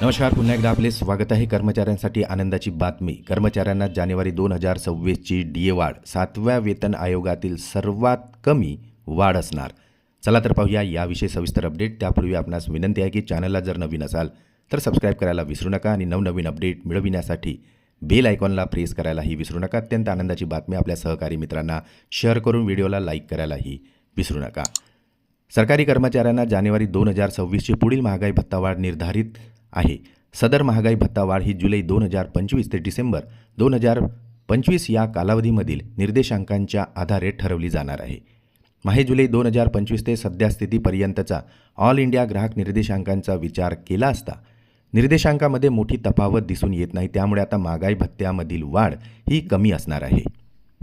नमस्कार, पुन्हा एकदा आपले स्वागत आहे. कर्मचाऱ्यांसाठी आनंदाची बातमी. कर्मचाऱ्यांना जानेवारी 2026ची DA वाढ 7व्या वेतन आयोगातील सर्वात कमी वाढ असणार. चला तर पाहूया याविषयी सविस्तर अपडेट. त्यापूर्वी आपणास विनंती आहे की चॅनलला जर नवीन असाल तर सबस्क्राईब करायला विसरू नका आणि नवनवीन अपडेट मिळविण्यासाठी बेल आयकॉनला प्रेस करायलाही विसरू नका. अत्यंत आनंदाची बातमी आपल्या सहकारी मित्रांना शेअर करून व्हिडिओला लाईक करायलाही विसरू नका. सरकारी कर्मचाऱ्यांना जानेवारी 2026ची पुढील महागाई भत्ता वाढ निर्धारित आहे. सदर महागाई भत्ता वाढ ही जुलै 2025 ते डिसेंबर 2025 या कालावधीमधील निर्देशांकांच्या आधारे ठरवली जाणार आहे. जुलै 2025 ते सद्यस्थितीपर्यंतचा ऑल इंडिया ग्राहक निर्देशांकांचा विचार केला असता निर्देशांकामध्ये मोठी तफावत दिसून येत नाही. त्यामुळे आता महागाई भत्त्यामधील वाढ ही कमी असणार आहे.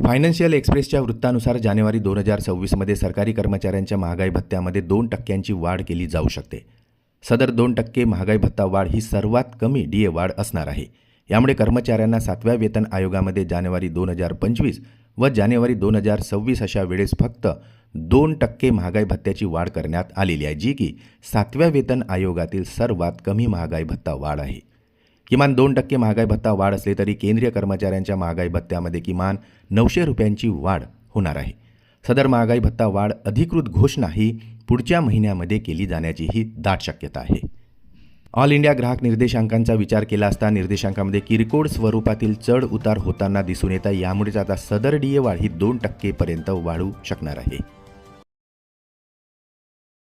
फायनान्शियल एक्सप्रेसच्या वृत्तानुसार जानेवारी 2026मध्ये सरकारी कर्मचाऱ्यांच्या महागाई भत्त्यामध्ये 2% वाढ केली जाऊ शकते. सदर 2% महागाई भत्ता वाढ ही सर्वात कमी DA वाढ असणार आहे. यामुळे कर्मचाऱ्यांना 7व्या वेतन आयोगामध्ये जानेवारी 2025 व जानेवारी 2026 अशा वेळेस फक्त 2% महागाई भत्त्याची वाढ करण्यात आलेली आहे, जी की 7व्या वेतन आयोगातील सर्वात कमी महागाई भत्ता वाढ आहे. किमान 2% महागाई भत्ता वाढ असले तरी केंद्रीय कर्मचाऱ्यांच्या महागाई भत्त्यामध्ये किमान 900 रुपयांची वाढ होणार आहे. सदर महागाई भत्ता वाढ अधिकृत घोषणा ही पुढच्या महिन्यामध्ये केली जाण्याचीही दाट शक्यता आहे. ऑल इंडिया ग्राहक निर्देशांकांचा विचार केला असता निर्देशांकामध्ये किरकोळ स्वरूपातील चढ उतार होताना दिसून येत आहे. यामुळेच आता सदर DA वाढ ही 2% पर्यंत वाढू शकणार आहे.